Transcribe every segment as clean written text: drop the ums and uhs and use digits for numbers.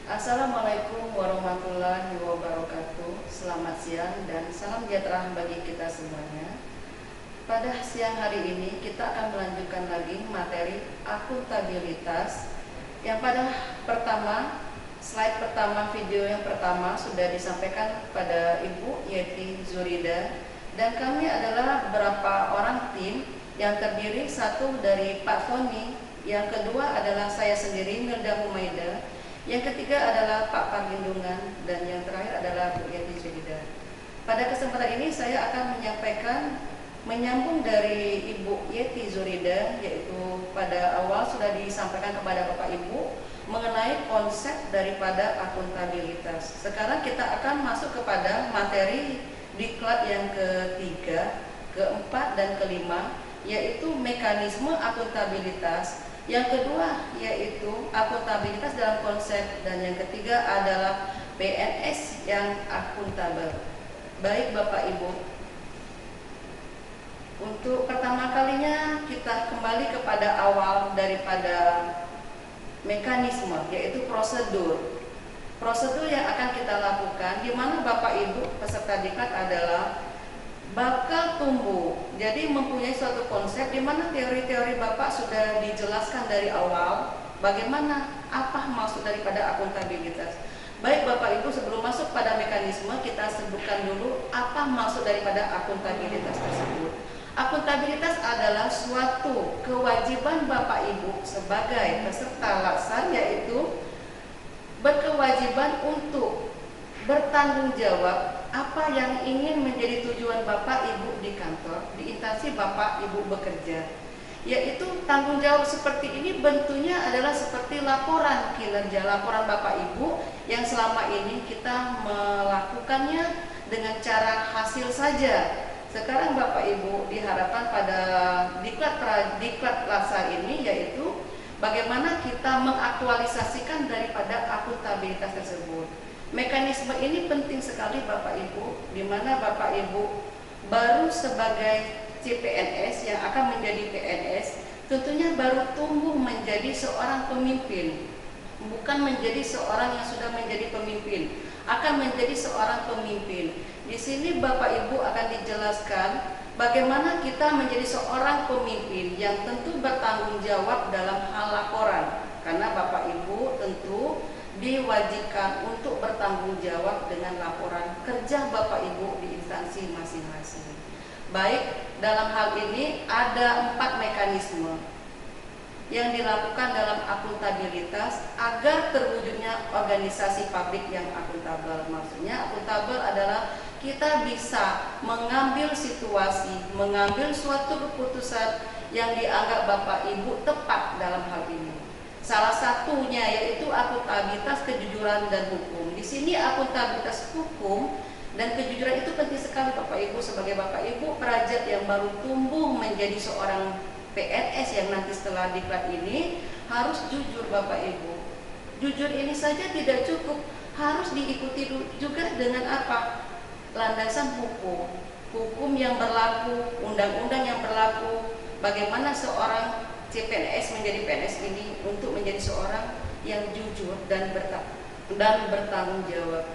Assalamualaikum warahmatullahi wabarakatuh. Selamat siang dan salam sejahtera bagi kita semuanya. Pada siang hari ini kita akan melanjutkan lagi materi akuntabilitas. Yang pada slide pertama, video yang pertama sudah disampaikan pada Ibu Yeti Zurida, dan kami adalah beberapa orang tim yang terdiri satu dari Pak Tony, yang kedua adalah saya sendiri Milda Humaida, yang ketiga adalah Pak Pangindungan, dan yang terakhir adalah Bu Yeti Zurida. Pada kesempatan ini saya akan menyampaikan menyambung dari Ibu Yeti Zurida, yaitu pada awal sudah disampaikan kepada Bapak Ibu mengenai konsep daripada akuntabilitas. Sekarang kita akan masuk kepada materi diklat yang ketiga, keempat, dan kelima, yaitu mekanisme akuntabilitas. Yang kedua yaitu akuntabilitas dalam konsep, dan yang ketiga adalah PNS yang akuntabel. Baik Bapak Ibu, untuk pertama kalinya kita kembali kepada awal daripada mekanisme, yaitu prosedur. Prosedur yang akan kita lakukan, di mana Bapak Ibu peserta diklat adalah bakal tumbuh. Jadi mempunyai suatu konsep di mana teori-teori Bapak sudah dijelaskan dari awal, bagaimana apa maksud daripada akuntabilitas. Baik Bapak Ibu, sebelum masuk pada mekanisme, kita sebutkan dulu apa maksud daripada akuntabilitas tersebut. Akuntabilitas adalah suatu kewajiban Bapak Ibu sebagai peserta laksana, yaitu berkewajiban untuk bertanggung jawab apa yang ingin menjadi tujuan Bapak Ibu di kantor, di instansi Bapak Ibu bekerja. Yaitu tanggung jawab seperti ini bentuknya adalah seperti laporan kinerja, laporan Bapak Ibu yang selama ini kita melakukannya dengan cara hasil saja. Sekarang Bapak Ibu diharapkan pada diklat laksa ini, yaitu bagaimana kita mengaktualisasikan daripada akuntabilitas tersebut. Mekanisme ini penting sekali Bapak Ibu, di mana Bapak Ibu baru sebagai CPNS yang akan menjadi PNS, tentunya baru tumbuh menjadi seorang pemimpin, bukan menjadi seorang yang sudah menjadi pemimpin, akan menjadi seorang pemimpin. Di sini Bapak Ibu akan dijelaskan bagaimana kita menjadi seorang pemimpin yang tentu bertanggung jawab dalam hal laporan, karena Bapak Ibu tentu diwajibkan untuk bertanggung jawab dengan laporan kerja Bapak Ibu di instansi masing-masing. Baik, dalam hal ini ada 4 mekanisme yang dilakukan dalam akuntabilitas agar terwujudnya organisasi publik yang akuntabel. Maksudnya akuntabel adalah kita bisa mengambil situasi, mengambil suatu keputusan yang dianggap Bapak Ibu tepat dalam hal ini. Salah satunya yaitu akuntabilitas, kejujuran, dan hukum. Di sini akuntabilitas hukum dan kejujuran itu penting sekali Bapak Ibu, sebagai Bapak Ibu perajat yang baru tumbuh menjadi seorang PNS yang nanti setelah diklat ini harus jujur Bapak Ibu. Jujur ini saja tidak cukup, harus diikuti juga dengan apa? Landasan hukum. Hukum yang berlaku, undang-undang yang berlaku, bagaimana seorang CPNS menjadi PNS ini untuk menjadi seorang yang jujur dan bertanggung jawab.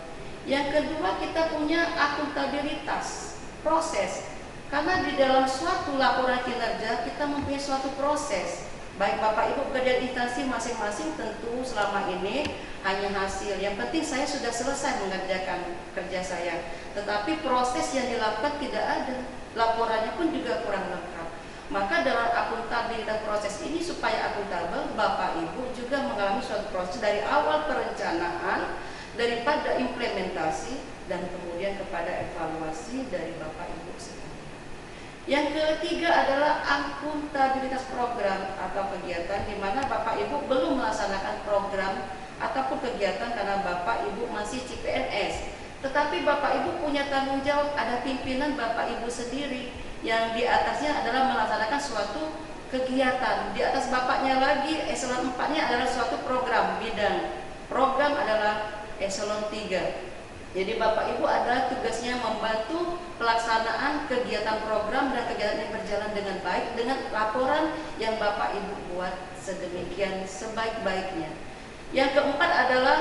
Yang kedua, kita punya akuntabilitas proses, karena di dalam suatu laporan kinerja kita mempunyai suatu proses. Baik Bapak Ibu bekerja di instansi masing-masing, tentu selama ini hanya hasil. Yang penting saya sudah selesai mengerjakan kerja saya, tetapi proses yang dilakukan tidak ada, laporannya pun juga kurang lengkap. Maka dalam akuntabilitas proses ini supaya akuntabel, Bapak Ibu juga mengalami suatu proses dari awal perencanaan, daripada implementasi, dan kemudian kepada evaluasi dari Bapak Ibu sekalian. Yang ketiga adalah akuntabilitas program atau kegiatan, di mana Bapak Ibu belum melaksanakan program ataupun kegiatan karena Bapak Ibu masih CPNS. Tetapi Bapak Ibu punya tanggung jawab, ada pimpinan Bapak Ibu sendiri yang di atasnya adalah melaksanakan suatu kegiatan. Di atas Bapaknya lagi, eselon 4-nya adalah suatu program bidang. Program adalah eselon 3. Jadi Bapak Ibu adalah tugasnya membantu pelaksanaan kegiatan program dan kegiatan yang berjalan dengan baik dengan laporan yang Bapak Ibu buat sedemikian sebaik-baiknya. Yang keempat adalah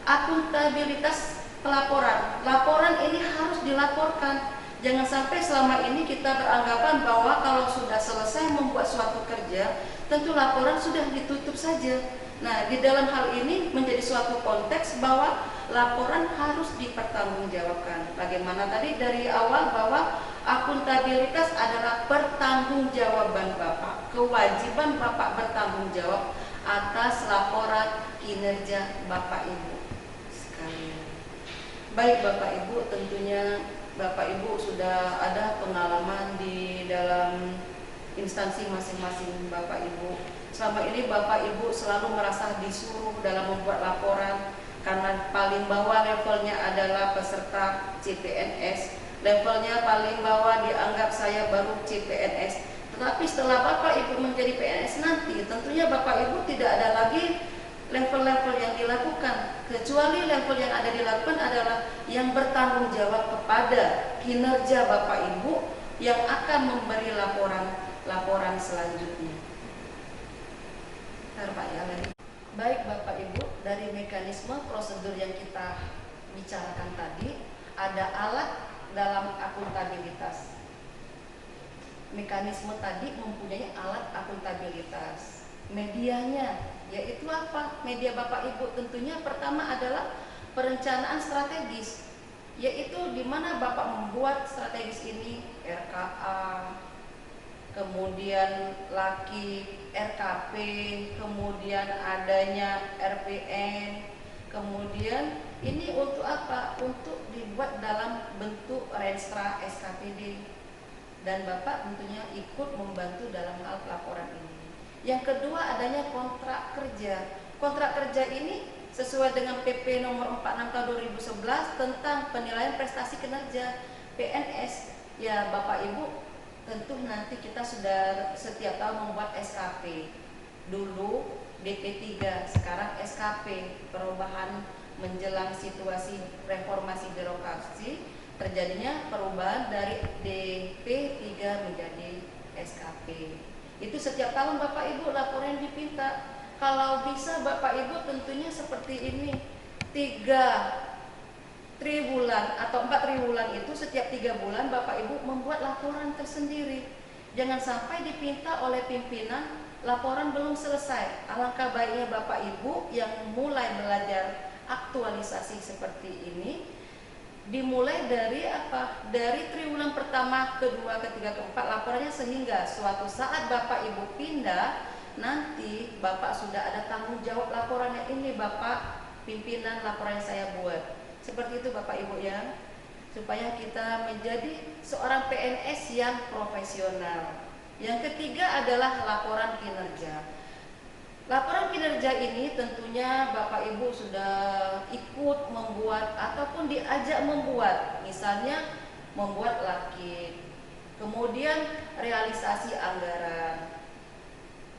Akuntabilitas pelaporan. Laporan ini harus dilaporkan. Jangan sampai selama ini kita beranggapan bahwa kalau sudah selesai membuat suatu kerja, tentu laporan sudah ditutup saja. Nah, di dalam hal ini menjadi suatu konteks bahwa laporan harus dipertanggungjawabkan. Bagaimana tadi dari awal bahwa akuntabilitas adalah pertanggungjawaban Bapak, kewajiban Bapak bertanggung jawab atas laporan kinerja Bapak Ibu sekalian. Baik Bapak Ibu, tentunya Bapak Ibu sudah ada pengalaman di dalam instansi masing-masing Bapak Ibu. Selama ini Bapak Ibu selalu merasa disuruh dalam membuat laporan karena paling bawah levelnya adalah peserta CPNS, levelnya paling bawah dianggap saya baru CPNS. Tetapi setelah Bapak Ibu menjadi PNS nanti, tentunya Bapak Ibu tidak ada lagi level-level yang dilakukan, kecuali level yang ada dilakukan adalah yang bertanggung jawab kepada kinerja Bapak Ibu yang akan memberi laporan selanjutnya. Pak ya, baik Bapak Ibu, dari mekanisme prosedur yang kita bicarakan tadi, ada alat dalam akuntabilitas. Mekanisme tadi mempunyai alat akuntabilitas. Medianya yaitu apa? Media Bapak Ibu tentunya pertama adalah perencanaan strategis, yaitu di mana Bapak membuat strategis ini RKA, kemudian laki RKP, kemudian adanya RPN, kemudian ini untuk apa? Untuk dibuat dalam bentuk renstra SKPD, dan Bapak tentunya ikut membantu dalam hal pelaporan ini. Yang kedua adanya kontrak kerja. Kontrak kerja ini sesuai dengan PP nomor 46 tahun 2011 tentang penilaian prestasi kinerja PNS. Ya Bapak Ibu, tentu nanti kita sudah setiap tahun membuat SKP. Dulu DP3, sekarang SKP. Perubahan menjelang situasi reformasi birokrasi, terjadinya perubahan dari DP3 menjadi SKP. Itu setiap tahun Bapak Ibu laporan dipinta. Kalau bisa Bapak Ibu tentunya seperti ini, 3 triwulan atau 4 triwulan itu setiap 3 bulan Bapak Ibu membuat laporan tersendiri. Jangan sampai dipinta oleh pimpinan laporan belum selesai. Alangkah baiknya Bapak Ibu yang mulai belajar aktualisasi seperti ini, dimulai dari apa? Dari triwulan pertama, kedua, ketiga, keempat laporannya, sehingga suatu saat Bapak Ibu pindah, nanti Bapak sudah ada tanggung jawab laporannya. Ini Bapak pimpinan laporan yang saya buat. Seperti itu Bapak Ibu ya, supaya kita menjadi seorang PNS yang profesional. Yang ketiga adalah laporan kinerja. Laporan kinerja ini tentunya Bapak Ibu sudah ikut membuat ataupun diajak membuat, misalnya membuat lakit, kemudian realisasi anggaran.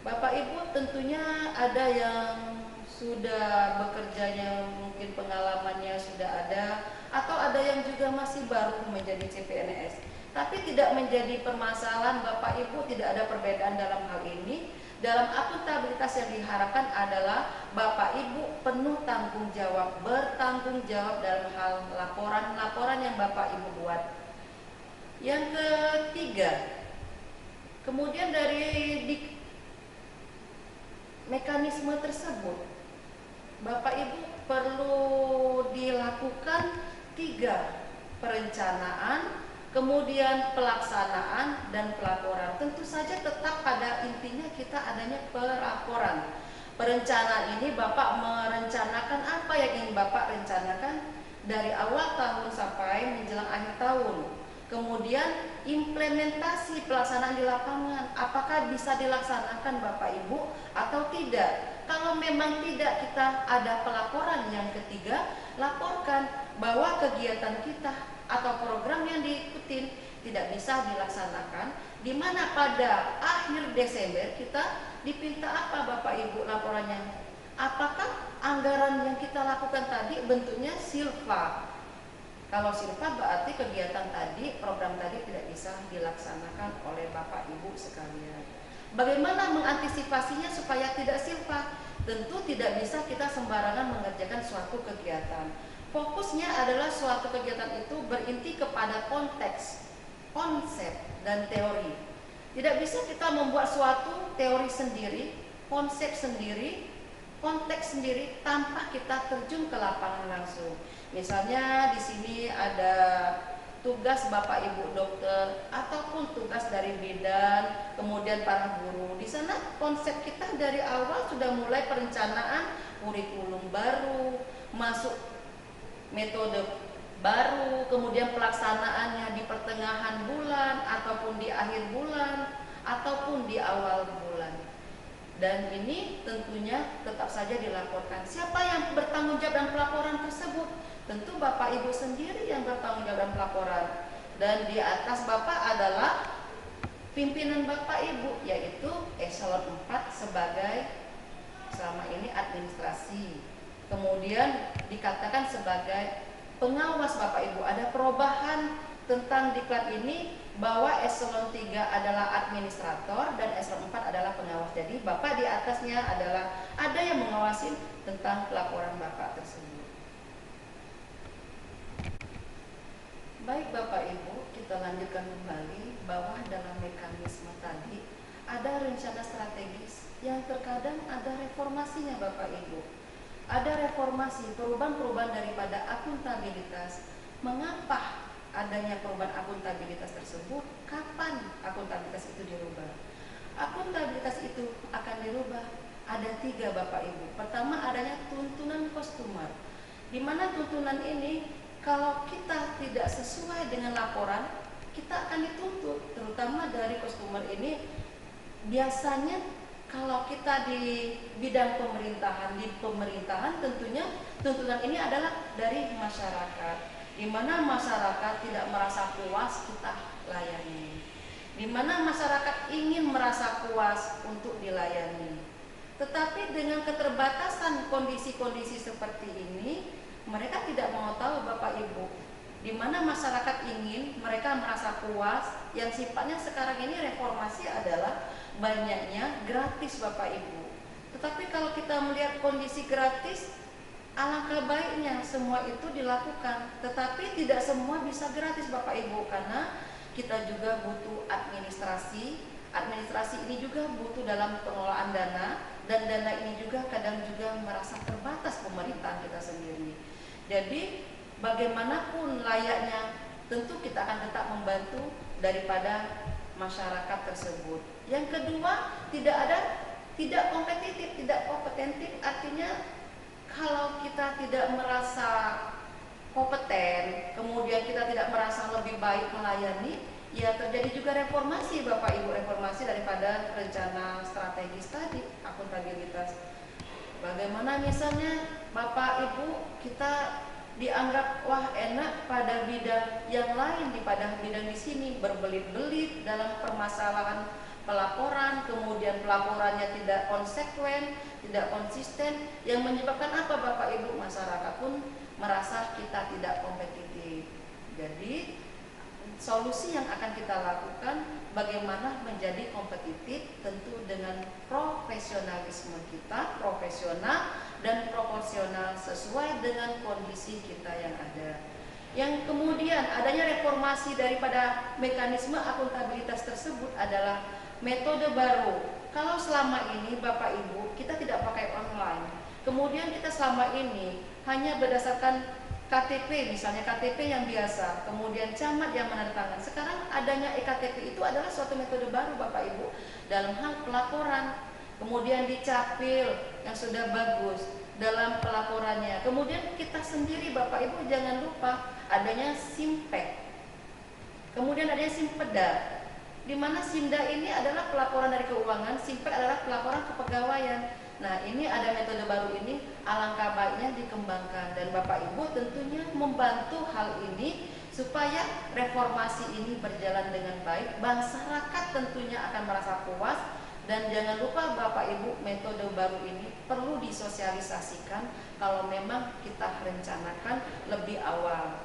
Bapak Ibu tentunya ada yang sudah bekerjanya, mungkin pengalamannya sudah ada, atau ada yang juga masih baru menjadi CPNS. Tapi tidak menjadi permasalahan Bapak Ibu, tidak ada perbedaan dalam hal ini. Dalam akuntabilitas yang diharapkan adalah Bapak Ibu penuh tanggung jawab, bertanggung jawab dalam hal laporan-laporan yang Bapak Ibu buat. Yang ketiga, kemudian dari mekanisme tersebut, Bapak Ibu perlu dilakukan 3: perencanaan, kemudian pelaksanaan, dan pelaporan. Tentu saja tetap pada intinya kita adanya pelaporan. Perencanaan ini Bapak merencanakan apa yang ingin Bapak rencanakan dari awal tahun sampai menjelang akhir tahun. Kemudian implementasi pelaksanaan di lapangan, apakah bisa dilaksanakan Bapak Ibu atau tidak. Kalau memang tidak, kita ada pelaporan. Yang ketiga, laporkan bahwa kegiatan kita atau program yang diikutin tidak bisa dilaksanakan, di mana pada akhir Desember kita dipinta apa Bapak Ibu laporannya? Apakah anggaran yang kita lakukan tadi bentuknya silva? Kalau silva berarti kegiatan tadi, program tadi tidak bisa dilaksanakan oleh Bapak Ibu sekalian. Bagaimana mengantisipasinya supaya tidak silva? tentu tidak bisa kita sembarangan mengerjakan suatu kegiatan. Fokusnya adalah suatu kegiatan itu berinti kepada konteks, konsep, dan teori. Tidak bisa kita membuat suatu teori sendiri, konsep sendiri, konteks sendiri tanpa kita terjun ke lapangan langsung. Misalnya di sini ada tugas Bapak Ibu dokter ataupun tugas dari bidan, kemudian para guru. Di sana konsep kita dari awal sudah mulai perencanaan kurikulum baru, masuk metode baru, kemudian pelaksanaannya di pertengahan bulan ataupun di akhir bulan ataupun di awal bulan. Dan ini tentunya tetap saja dilaporkan. Siapa yang bertanggung jawab dalam pelaporan tersebut? Tentu Bapak Ibu sendiri yang bertanggung jawab dalam pelaporan. Dan di atas Bapak adalah pimpinan Bapak Ibu, yaitu eselon 4 sebagai selama ini administrasi. Kemudian dikatakan sebagai pengawas Bapak Ibu. Ada perubahan tentang diklat ini bahwa eselon 3 adalah administrator dan eselon 4 adalah pengawas. Jadi Bapak di atasnya adalah ada yang mengawasi tentang pelaporan Bapak tersebut. Baik Bapak Ibu, kita lanjutkan kembali bahwa dalam mekanisme tadi ada rencana strategis yang terkadang ada reformasinya Bapak Ibu. Ada reformasi, perubahan-perubahan daripada akuntabilitas. Mengapa adanya perubahan akuntabilitas tersebut? Kapan akuntabilitas itu dirubah? Akuntabilitas itu akan dirubah. Ada 3 Bapak Ibu. Pertama adanya tuntunan customer, di mana tuntunan ini kalau kita tidak sesuai dengan laporan, kita akan dituntut, terutama dari customer ini. Biasanya kalau kita di bidang pemerintahan, tentunya tuntutan ini adalah dari masyarakat, di mana masyarakat tidak merasa puas kita layani, di mana masyarakat ingin merasa puas untuk dilayani. Tetapi dengan keterbatasan kondisi-kondisi seperti ini, mereka tidak mau tahu Bapak Ibu, di mana masyarakat ingin mereka merasa puas. Yang sifatnya sekarang ini reformasi adalah banyaknya gratis Bapak Ibu. Tetapi kalau kita melihat kondisi gratis, alangkah baiknya semua itu dilakukan. Tetapi tidak semua bisa gratis Bapak Ibu, karena kita juga butuh administrasi. Administrasi ini juga butuh dalam pengelolaan dana, dan dana ini juga kadang juga merasa terbatas pemerintahan kita sendiri. Jadi bagaimanapun layaknya, tentu kita akan tetap membantu daripada masyarakat tersebut. Yang kedua, tidak kompetitif, tidak kompetentif, artinya kalau kita tidak merasa kompeten, kemudian kita tidak merasa lebih baik melayani, ya terjadi juga reformasi Bapak Ibu, reformasi daripada rencana strategis tadi, akuntabilitas. Bagaimana misalnya Bapak Ibu kita dianggap wah enak pada bidang yang lain daripada bidang di sini, berbelit-belit dalam permasalahan pelaporan, kemudian pelaporannya tidak konsekuen, tidak konsisten, yang menyebabkan apa Bapak Ibu? Masyarakat pun merasa kita tidak kompetitif. Jadi solusi yang akan kita lakukan bagaimana menjadi kompetitif, tentu dengan profesionalisme kita, profesional dan proporsional sesuai dengan kondisi kita yang ada. Yang kemudian adanya reformasi daripada mekanisme akuntabilitas tersebut adalah metode baru. Kalau selama ini Bapak Ibu kita tidak pakai online, kemudian kita selama ini hanya berdasarkan KTP, misalnya KTP yang biasa, kemudian camat yang menandatangan. Sekarang adanya eKTP itu adalah suatu metode baru Bapak Ibu dalam hal pelaporan. Kemudian dicapil yang sudah bagus dalam pelaporannya. Kemudian kita sendiri Bapak Ibu jangan lupa adanya Simpek. Kemudian adanya Simpeda, di mana Simda ini adalah pelaporan dari keuangan, Simpek adalah pelaporan kepegawaian. Nah, ini ada metode baru ini, alangkah baiknya dikembangkan, dan Bapak Ibu tentunya membantu hal ini supaya reformasi ini berjalan dengan baik. Masyarakat tentunya akan merasa puas, dan jangan lupa Bapak Ibu, metode baru ini perlu disosialisasikan kalau memang kita rencanakan lebih awal.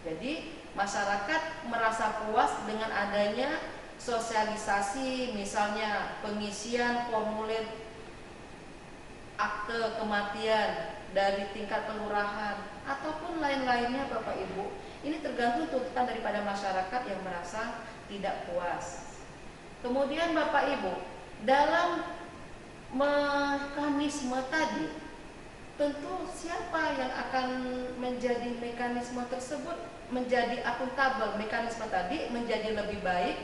Jadi masyarakat merasa puas dengan adanya sosialisasi, misalnya pengisian formulir akte kematian dari tingkat kelurahan ataupun lain-lainnya Bapak Ibu. Ini tergantung tuntutan daripada masyarakat yang merasa tidak puas. Kemudian Bapak Ibu, dalam mekanisme tadi, tentu siapa yang akan menjadi mekanisme tersebut menjadi akuntabel, mekanisme tadi menjadi lebih baik.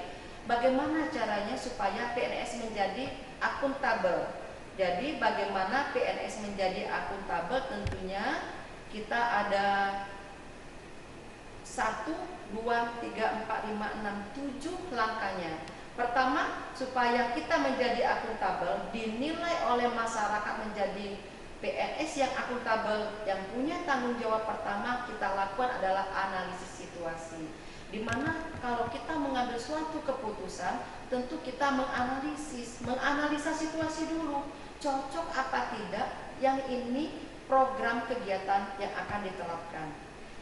Bagaimana caranya supaya PNS menjadi akuntabel? Jadi bagaimana PNS menjadi akuntabel? Tentunya kita ada 1, 2, 3, 4, 5, 6, 7 langkahnya. Pertama, supaya kita menjadi akuntabel, dinilai oleh masyarakat menjadi PNS yang akuntabel, yang punya tanggung jawab pertama kita lakukan adalah analisis situasi. Dimana kalau kita mengambil suatu keputusan, tentu kita menganalisa situasi dulu, cocok apa tidak yang ini program kegiatan yang akan diterapkan.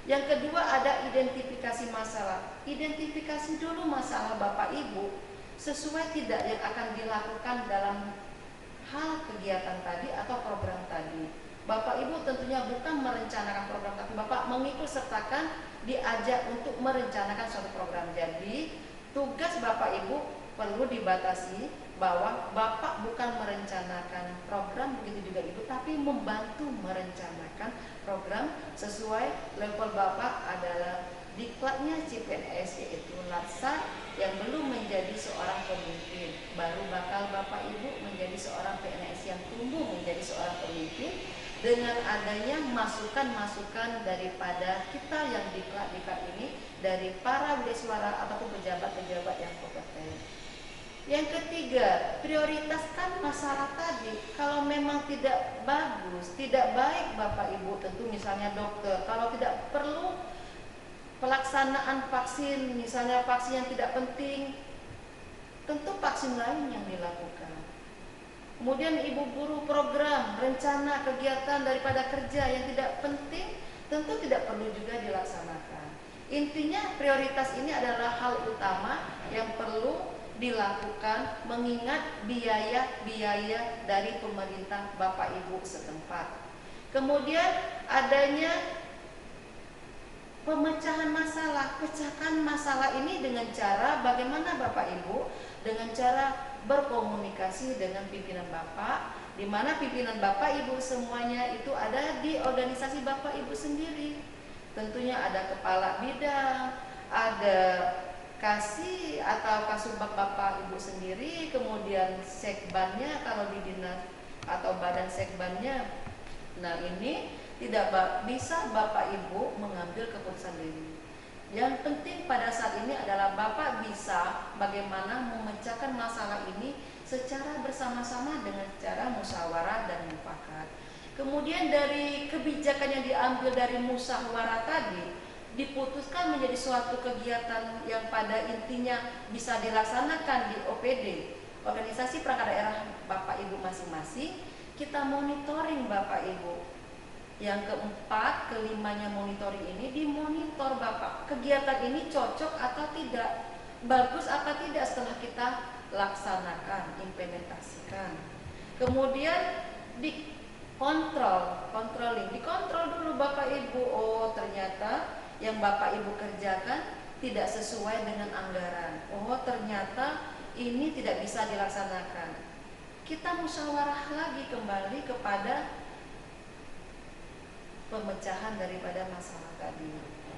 Yang kedua ada identifikasi masalah. Identifikasi dulu masalah Bapak Ibu, sesuai tidak yang akan dilakukan dalam hal kegiatan tadi atau program tadi. Bapak Ibu tentunya bukan merencanakan program, tapi Bapak mengikut sertakan, diajak untuk merencanakan suatu program. Jadi tugas Bapak Ibu perlu dibatasi bahwa Bapak bukan merencanakan program, begitu juga Ibu, tapi membantu merencanakan program sesuai level Bapak adalah diklatnya CPNS, yaitu Laksa yang belum menjadi seorang pemimpin. Baru bakal Bapak Ibu menjadi seorang PNS yang tumbuh menjadi seorang pemimpin dengan adanya masukan-masukan daripada kita yang diklat ini, dari para wirausaha ataupun pejabat-pejabat yang kompeten. Yang ketiga, prioritaskan masalah tadi. Kalau memang tidak bagus, tidak baik Bapak Ibu, tentu misalnya dokter, kalau tidak perlu pelaksanaan vaksin, misalnya vaksin yang tidak penting, tentu vaksin lain yang dilakukan. Kemudian ibu guru program, rencana kegiatan daripada kerja yang tidak penting, tentu tidak perlu juga dilaksanakan. Intinya prioritas ini adalah hal utama yang perlu dilakukan mengingat biaya-biaya dari pemerintah Bapak Ibu setempat. Kemudian adanya pemecahan masalah. Pecahkan masalah ini dengan cara bagaimana Bapak Ibu? Dengan cara berkomunikasi dengan pimpinan Bapak, di mana pimpinan Bapak Ibu semuanya itu ada di organisasi Bapak Ibu sendiri. Tentunya ada kepala bidang, ada kasih atau kasubag Bapak Ibu sendiri, kemudian sekbannya kalau di dinas atau badan sekbannya. Nah, ini tidak bisa Bapak Ibu mengambil keputusan sendiri. Yang penting pada saat ini adalah Bapak bisa bagaimana memecahkan masalah ini secara bersama-sama dengan cara musyawarah dan mufakat. Kemudian dari kebijakan yang diambil dari musyawarah tadi diputuskan menjadi suatu kegiatan yang pada intinya bisa dilaksanakan di OPD, organisasi perangkat daerah Bapak Ibu masing-masing. Kita monitoring Bapak Ibu. Yang keempat, kelimanya monitoring ini dimonitor Bapak. Kegiatan ini cocok atau tidak, bagus apa tidak setelah kita laksanakan, implementasikan. Kemudian dikontrol dulu Bapak Ibu. Oh, ternyata yang Bapak Ibu kerjakan tidak sesuai dengan anggaran. Oh, ternyata ini tidak bisa dilaksanakan. Kita musyawarah lagi kembali kepada pemecahan daripada masalah tadi.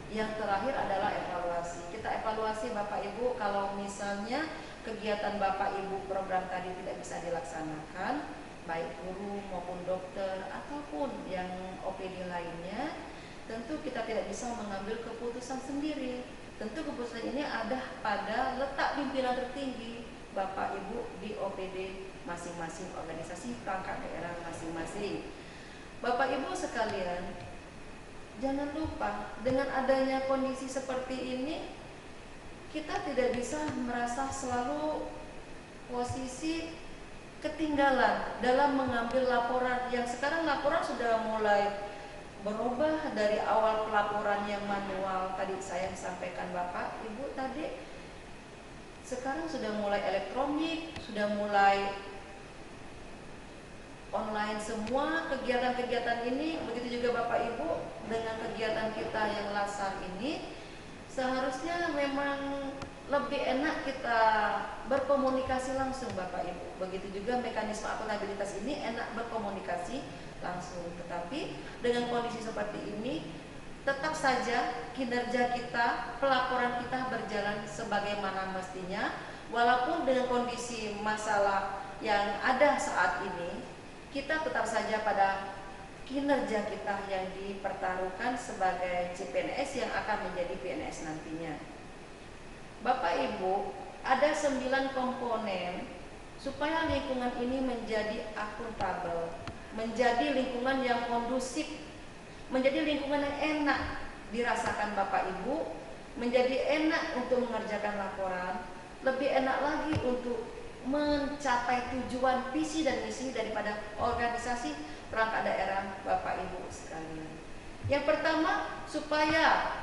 Yang terakhir adalah evaluasi. Kita evaluasi Bapak Ibu kalau misalnya kegiatan Bapak Ibu program tadi tidak bisa dilaksanakan, baik guru maupun dokter ataupun yang OPD lainnya, tentu kita tidak bisa mengambil keputusan sendiri. Tentu keputusan ini ada pada letak pimpinan tertinggi Bapak Ibu di OPD masing-masing organisasi perangkat daerah masing-masing. Bapak Ibu sekalian, jangan lupa dengan adanya kondisi seperti ini, kita tidak bisa merasa selalu posisi ketinggalan dalam mengambil laporan. Yang sekarang laporan sudah mulai berubah dari awal pelaporan yang manual tadi saya sampaikan Bapak Ibu tadi, sekarang sudah mulai elektronik, sudah mulai online semua kegiatan-kegiatan ini, begitu juga Bapak Ibu dengan kegiatan kita yang lasar ini, seharusnya memang lebih enak kita berkomunikasi langsung Bapak Ibu. Begitu juga mekanisme akuntabilitas ini enak berkomunikasi langsung. Tetapi dengan kondisi seperti ini, tetap saja kinerja kita, pelaporan kita berjalan sebagaimana mestinya, walaupun dengan kondisi masalah yang ada saat ini, kita tetap saja pada kinerja kita yang dipertaruhkan sebagai CPNS yang akan menjadi PNS nantinya. Bapak Ibu, ada 9 komponen supaya lingkungan ini menjadi akuntabel, menjadi lingkungan yang kondusif, menjadi lingkungan yang enak dirasakan Bapak Ibu, menjadi enak untuk mengerjakan laporan, lebih enak lagi untuk mencapai tujuan visi dan misi daripada organisasi perangkat daerah Bapak Ibu sekalian. Yang pertama, supaya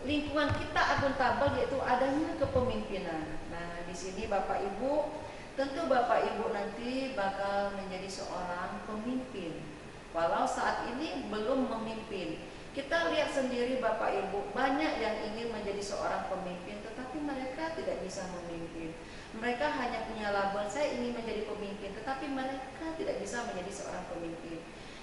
lingkungan kita akuntabel, yaitu adanya kepemimpinan. Nah, di sini Bapak Ibu, tentu Bapak Ibu nanti bakal menjadi seorang pemimpin. Walau saat ini belum memimpin. Kita lihat sendiri Bapak Ibu, banyak yang ingin menjadi seorang pemimpin, tetapi mereka tidak bisa memimpin. Mereka hanya punya label, saya ingin menjadi pemimpin, tetapi mereka tidak bisa menjadi seorang pemimpin.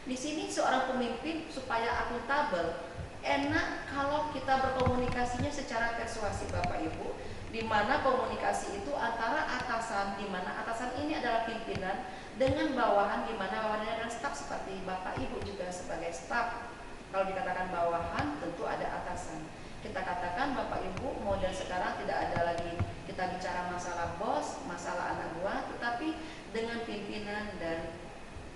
Di sini seorang pemimpin supaya akuntabel, enak kalau kita berkomunikasinya secara persuasif Bapak Ibu, di mana komunikasi itu antara atasan, di mana atasan ini adalah pimpinan, dengan bawahan, di mana bawahannya adalah staf seperti Bapak Ibu juga sebagai staf. Kalau dikatakan bawahan, tentu ada atasan. Kita katakan Bapak Ibu, model sekarang tidak ada lagi kita bicara masalah bos, masalah anak buah, tetapi dengan pimpinan dan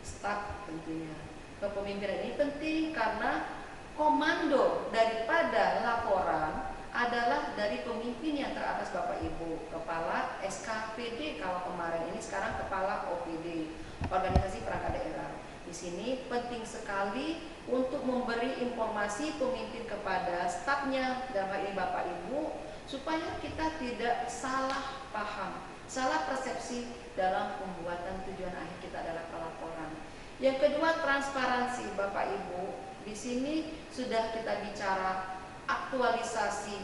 staf tentunya. Kepemimpinan ini penting karena komando daripada laporan adalah dari pemimpin yang teratas Bapak Ibu, kepala SKPD kalau kemarin, ini sekarang kepala OPD, organisasi perangkat daerah. Di sini penting sekali untuk memberi informasi pemimpin kepada stafnya, dalam hal ini Bapak Ibu, supaya kita tidak salah paham, salah persepsi dalam pembuatan tujuan akhir kita adalah pelaporan. Yang kedua, transparansi Bapak Ibu. Di sini sudah kita bicara aktualisasi,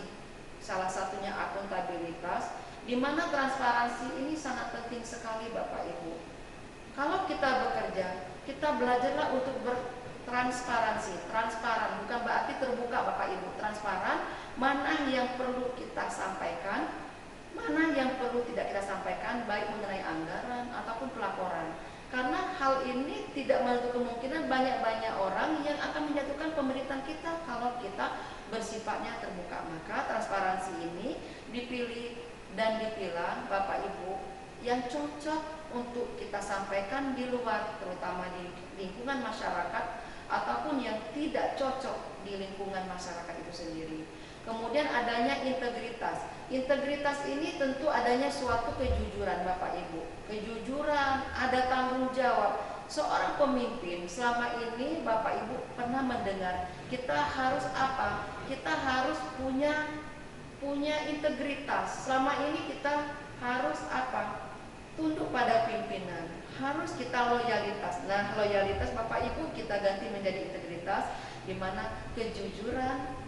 salah satunya akuntabilitas, di mana transparansi ini sangat penting sekali Bapak Ibu. Kalau kita bekerja, kita belajarlah untuk bertransparansi, transparan, bukan berarti terbuka Bapak Ibu, transparan, mana yang perlu kita sampaikan, mana yang perlu tidak kita sampaikan, baik mengenai anggaran ataupun pelaporan. Karena hal ini tidak menutup kemungkinan banyak-banyak orang yang akan menjatuhkan pemerintahan kita kalau kita bersifatnya terbuka. Maka transparansi ini dipilih dan dipilah Bapak Ibu yang cocok untuk kita sampaikan di luar, terutama di lingkungan masyarakat, ataupun yang tidak cocok di lingkungan masyarakat itu sendiri. Kemudian adanya integritas. Integritas ini tentu adanya suatu kejujuran Bapak Ibu. Kejujuran, ada tanggung jawab. Seorang pemimpin selama ini Bapak Ibu pernah mendengar, kita harus apa? Kita harus punya integritas. Selama ini kita harus apa? Tunduk pada pimpinan. Harus kita loyalitas. Nah, loyalitas Bapak Ibu kita ganti menjadi integritas, di mana kejujuran,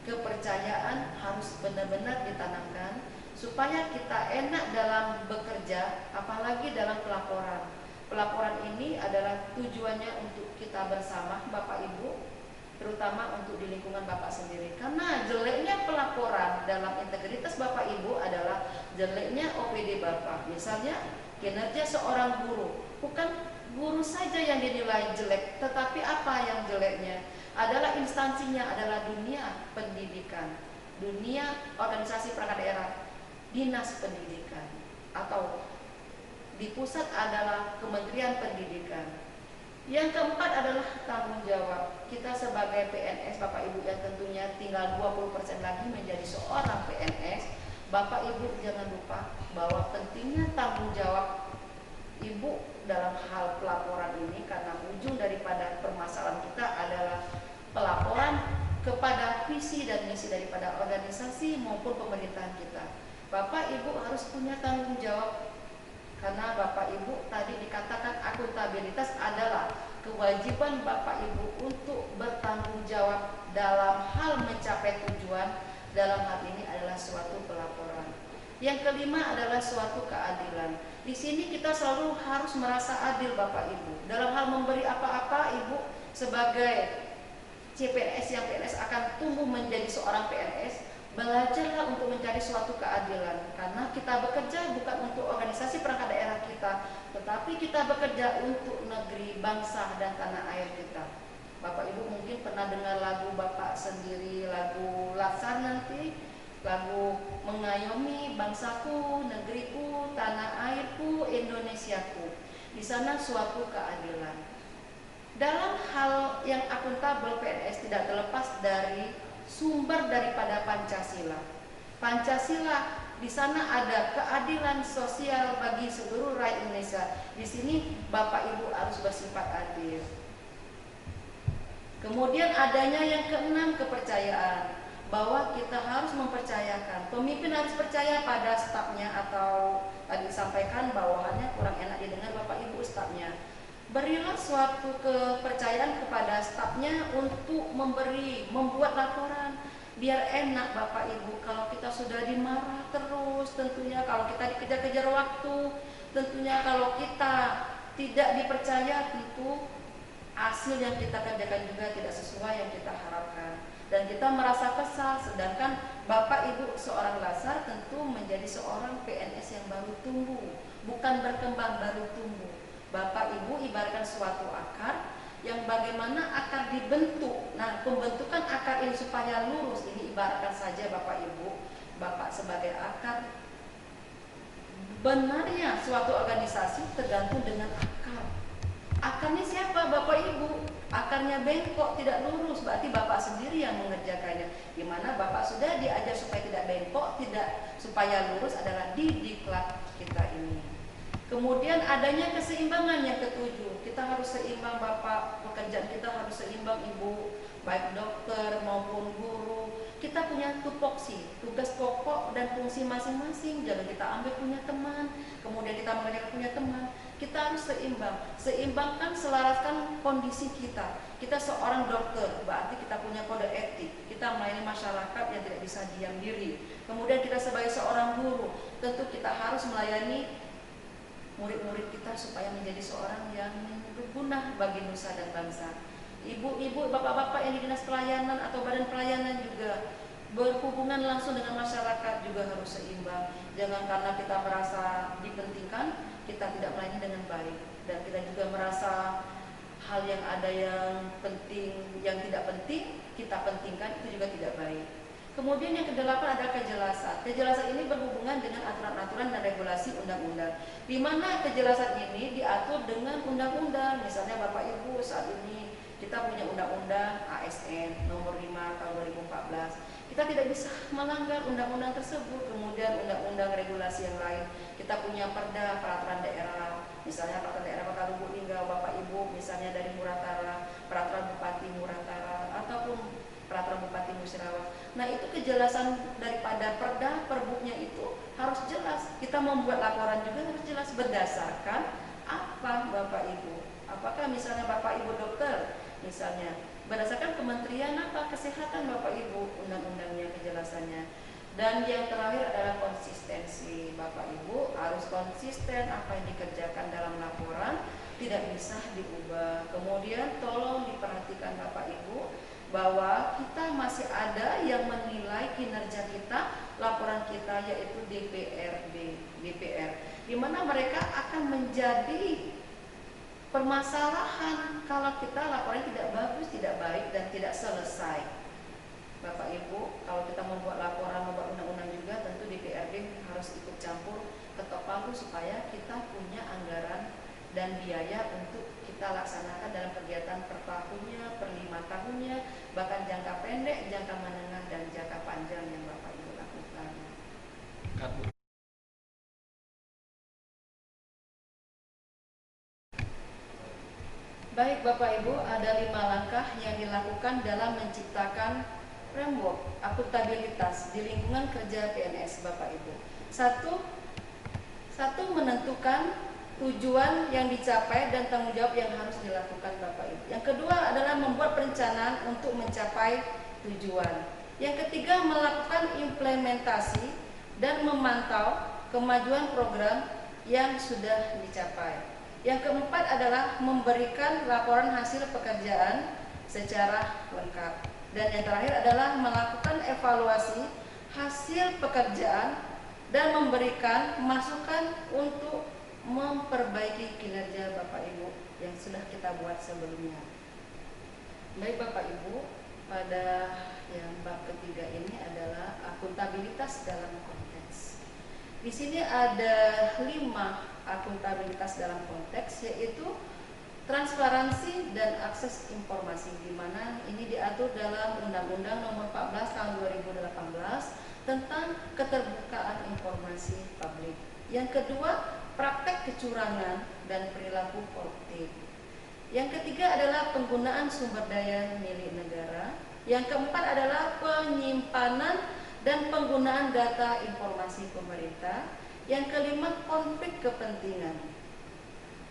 kepercayaan harus benar-benar ditanamkan supaya kita enak dalam bekerja, apalagi dalam pelaporan. Pelaporan ini adalah tujuannya untuk kita bersama Bapak Ibu, terutama untuk di lingkungan Bapak sendiri. Karena jeleknya pelaporan dalam integritas Bapak Ibu adalah jeleknya OPD Bapak. Misalnya kinerja seorang guru, bukan guru saja yang dinilai jelek, tetapi apa yang jeleknya? Adalah instansinya, adalah dunia pendidikan, dunia organisasi perangkat daerah, dinas pendidikan, atau di pusat adalah Kementerian Pendidikan. Yang keempat adalah tanggung jawab. Kita sebagai PNS Bapak Ibu yang tentunya tinggal 20% lagi menjadi seorang PNS, Bapak Ibu jangan lupa bahwa pentingnya tanggung jawab Ibu dalam hal pelaporan ini, karena ujung daripada permasalahan kita adalah pelaporan kepada visi dan misi daripada organisasi maupun pemerintahan kita. Bapak Ibu harus punya tanggung jawab Karena Bapak Ibu tadi dikatakan akuntabilitas adalah kewajiban Bapak Ibu untuk bertanggung jawab dalam hal mencapai tujuan. Dalam hal ini adalah suatu pelaporan. Yang kelima adalah suatu keadilan. Di sini kita selalu harus merasa adil Bapak Ibu. Dalam hal memberi apa-apa, Ibu sebagai CPNS yang PNS akan tumbuh menjadi seorang PNS, belajarlah untuk mencari suatu keadilan. Karena kita bekerja bukan untuk organisasi perangkat daerah kita, tetapi kita bekerja untuk negeri, bangsa, dan tanah air kita. Bapak Ibu mungkin pernah dengar lagu Bapak sendiri, lagu Latsar nanti, lagu mengayomi bangsaku, negeriku, tanah airku, Indonesiaku. Di sana suatu keadilan. Dalam hal yang akuntabel, PNS tidak terlepas dari sumber daripada Pancasila. Pancasila di sana ada keadilan sosial bagi seluruh rakyat Indonesia. Di sini Bapak Ibu harus bersifat adil. Kemudian adanya yang keenam, kepercayaan, bahwa kita harus mempercayakan. Pemimpin harus percaya pada stafnya, atau tadi disampaikan bawahannya kurang enak didengar Bapak Ibu, stafnya. Berilah suatu kepercayaan kepada stafnya untuk membuat laporan. Biar enak Bapak Ibu, kalau kita sudah dimarah terus, tentunya kalau kita dikejar-kejar waktu, tentunya kalau kita tidak dipercaya, tentu hasil yang kita kerjakan juga tidak sesuai yang kita harapkan. Dan kita merasa kesal, sedangkan Bapak Ibu seorang Latsar tentu menjadi seorang PNS yang baru tumbuh, bukan berkembang, baru tumbuh. Bapak Ibu ibaratkan suatu akar yang bagaimana akar dibentuk. Nah, pembentukan akar ini supaya lurus, ini ibaratkan saja Bapak Ibu, Bapak sebagai akar. Benarnya suatu organisasi tergantung dengan akar. Akarnya siapa Bapak Ibu? Akarnya bengkok, tidak lurus, berarti Bapak sendiri yang mengerjakannya. Dimana Bapak sudah diajar supaya tidak bengkok, tidak supaya lurus, adalah di diklat kita ini. Kemudian adanya keseimbangan yang ketujuh. Kita harus seimbang Bapak, pekerjaan kita harus seimbang Ibu, baik dokter maupun guru. Kita punya tupoksi, tugas pokok dan fungsi masing-masing. Jangan kita ambil punya teman, kemudian kita mengerjakan punya teman. Kita harus seimbang. Seimbangkan, selaraskan kondisi kita. Kita seorang dokter, berarti kita punya kode etik. Kita melayani masyarakat yang tidak bisa diam diri. Kemudian kita sebagai seorang guru, tentu kita harus melayani murid-murid kita supaya menjadi seorang yang berguna bagi nusa dan bangsa. Ibu-ibu, bapak-bapak yang di dinas pelayanan atau badan pelayanan juga berhubungan langsung dengan masyarakat juga harus seimbang. Jangan karena kita merasa dipentingkan, kita tidak melayani dengan baik, dan kita juga merasa hal yang ada yang penting, yang tidak penting kita pentingkan, itu juga tidak baik. Kemudian yang kedelapan adalah kejelasan. Kejelasan ini berhubungan dengan aturan-aturan dan regulasi undang-undang, di mana kejelasan ini diatur dengan undang-undang. Misalnya Bapak Ibu, saat ini kita punya undang-undang ASN nomor 5 tahun 2014. Kita tidak bisa melanggar undang-undang tersebut. Kemudian undang-undang regulasi yang lain, kita punya perda, peraturan daerah, misalnya peraturan daerah Kota Lubuk Linggau, Bapak Ibu, misalnya dari Muratara, peraturan Bupati Muratara, ataupun peraturan Bupati Musyawarah. Nah, itu kejelasan daripada perda, perbuknya itu harus jelas. Kita membuat laporan juga harus jelas berdasarkan apa Bapak Ibu. Apakah misalnya Bapak Ibu dokter, misalnya berdasarkan kementerian apa, kesehatan Bapak Ibu, undang-undangnya, kejelasannya. Dan yang terakhir adalah konsistensi. Bapak Ibu harus konsisten apa yang dikerjakan dalam laporan, tidak bisa diubah. Kemudian tolong diperhatikan Bapak Ibu, bahwa kita masih ada yang menilai kinerja kita, laporan kita, yaitu DPR, di mana mereka akan menjadi permasalahan kalau kita laporan tidak bagus, tidak baik, dan tidak selesai. Bapak Ibu, kalau kita membuat laporan, membuat undang-undang juga, tentu DPRD harus ikut campur, ketok palu, supaya kita punya anggaran dan biaya untuk kita laksanakan dalam kegiatan per tahunnya, per 5 tahunnya, bahkan jangka pendek, jangka menengah, dan jangka panjang yang Bapak Ibu lakukan. Baik Bapak Ibu, ada 5 langkah yang dilakukan dalam menciptakan framework akuntabilitas di lingkungan kerja PNS Bapak Ibu. 1. Satu, menentukan tujuan yang dicapai dan tanggung jawab yang harus dilakukan Bapak Ibu. Yang kedua adalah membuat perencanaan untuk mencapai tujuan. Yang ketiga, melakukan implementasi dan memantau kemajuan program yang sudah dicapai. Yang keempat adalah memberikan laporan hasil pekerjaan secara lengkap. Dan yang terakhir adalah melakukan evaluasi hasil pekerjaan dan memberikan masukan untuk memperbaiki kinerja Bapak Ibu yang sudah kita buat sebelumnya. Baik Bapak Ibu, pada yang bab ketiga ini adalah akuntabilitas dalam konteks. Di sini ada 5 akuntabilitas dalam konteks, yaitu transparansi dan akses informasi, di mana ini diatur dalam Undang-Undang Nomor 14 Tahun 2018 tentang keterbukaan informasi publik. Yang kedua, praktek kecurangan dan perilaku koruptif. Yang ketiga adalah penggunaan sumber daya milik negara. Yang keempat adalah penyimpanan dan penggunaan data informasi pemerintah. Yang kelima, konflik kepentingan,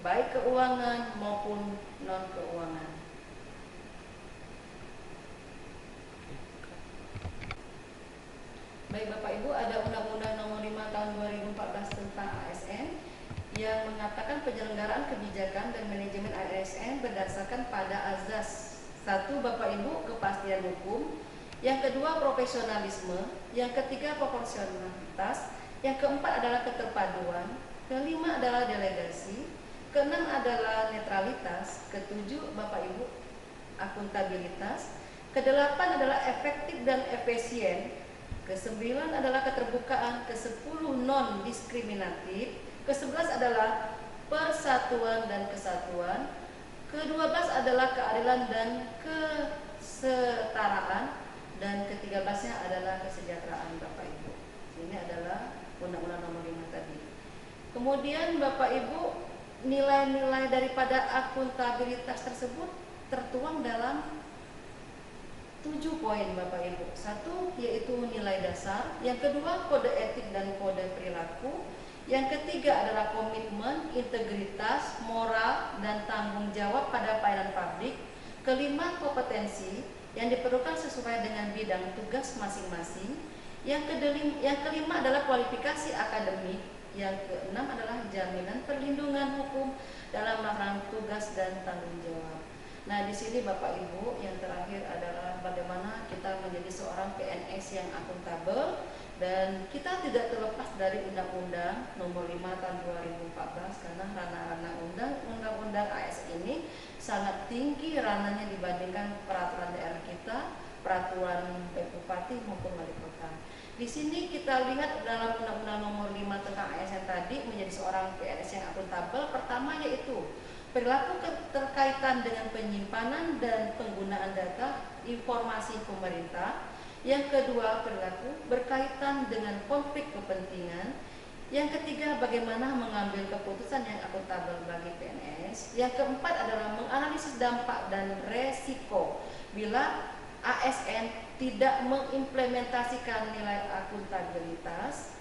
baik keuangan maupun non-keuangan. Baik Bapak Ibu, ada Undang-Undang Nomor 5 Tahun 2014 tentang ASN yang mengatakan penyelenggaraan kebijakan dan manajemen ASN berdasarkan pada azas. 1. Bapak Ibu, kepastian hukum. Yang kedua, profesionalisme. Yang ketiga, proporsionalitas. Yang keempat adalah keterpaduan. Kelima adalah delegasi. Keenam adalah netralitas. Ketujuh, Bapak Ibu, akuntabilitas. Kedelapan adalah efektif dan efisien. Ke-9 adalah keterbukaan. Ke-10 non-diskriminatif. Ke-11 adalah persatuan dan kesatuan. Ke-12 adalah keadilan dan kesetaraan. Dan ke-13-nya adalah kesejahteraan Bapak Ibu. Ini adalah Undang-Undang Nomor 5 tadi. Kemudian Bapak Ibu, nilai-nilai daripada akuntabilitas tersebut tertuang dalam 7 poin Bapak Ibu. 1, yaitu nilai dasar. Yang kedua, kode etik dan kode perilaku. Yang ketiga adalah komitmen, integritas, moral, dan tanggung jawab pada pelayanan publik. Kelima, kompetensi yang diperlukan sesuai dengan bidang tugas masing-masing. Yang kelima adalah kualifikasi akademik. Yang keenam adalah jaminan perlindungan hukum dalam melaksanakan tugas dan tanggung jawab. Nah, di sini Bapak Ibu, yang terakhir adalah bagaimana kita menjadi seorang PNS yang akuntabel, dan kita tidak terlepas dari Undang-Undang Nomor 5 Tahun 2014 karena ranah-ranah Undang-Undang ASN ini sangat tinggi ranahnya dibandingkan peraturan daerah kita, peraturan Bupati maupun Wali Kota. Di sini kita lihat dalam Undang-Undang Nomor 5 tentang ASN tadi, menjadi seorang PNS yang akuntabel, pertama yaitu perilaku keterkaitan dengan penyimpanan dan penggunaan data informasi pemerintah. Yang kedua, perilaku berkaitan dengan konflik kepentingan. Yang ketiga, bagaimana mengambil keputusan yang akuntabel bagi PNS. Yang keempat adalah menganalisis dampak dan resiko bila ASN tidak mengimplementasikan nilai akuntabilitas.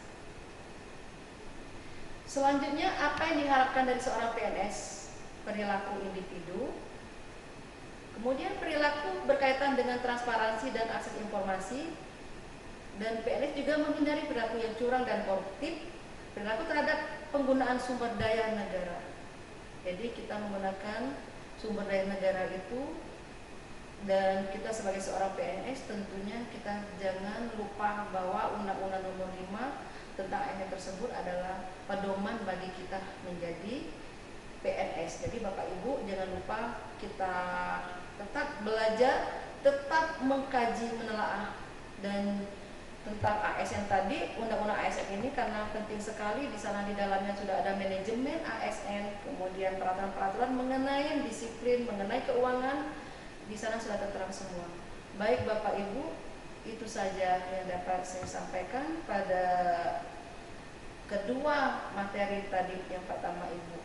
Selanjutnya, apa yang diharapkan dari seorang PNS? Perilaku individu. Kemudian perilaku berkaitan dengan transparansi dan akses informasi, dan PNS juga menghindari perilaku yang curang dan koruptif. Perilaku terhadap penggunaan sumber daya negara. Jadi kita menggunakan sumber daya negara itu, dan kita sebagai seorang PNS tentunya kita jangan lupa bahwa Undang-Undang Nomor 5 tentang ASN tersebut adalah pedoman bagi kita menjadi PNS. Jadi Bapak Ibu jangan lupa kita tetap belajar, tetap mengkaji, menelaah dan tentang ASN tadi, Undang-Undang ASN ini karena penting sekali. Di sana di dalamnya sudah ada manajemen ASN, kemudian peraturan-peraturan mengenai disiplin, mengenai keuangan, di sana sudah tertera semua. Baik Bapak Ibu, itu saja yang dapat saya sampaikan pada kedua materi tadi, yang pertama Ibu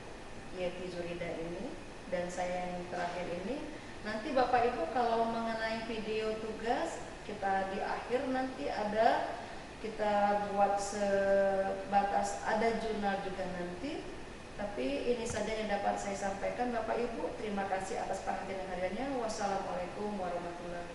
Yeti Zurida ini, dan saya yang terakhir ini. Nanti Bapak Ibu kalau mengenai video tugas, kita di akhir nanti ada kita buat sebatas, ada jurnal juga nanti. Tapi ini saja yang dapat saya sampaikan Bapak Ibu. Terima kasih atas perhatian hariannya. Wassalamualaikum warahmatullahi wabarakatuh.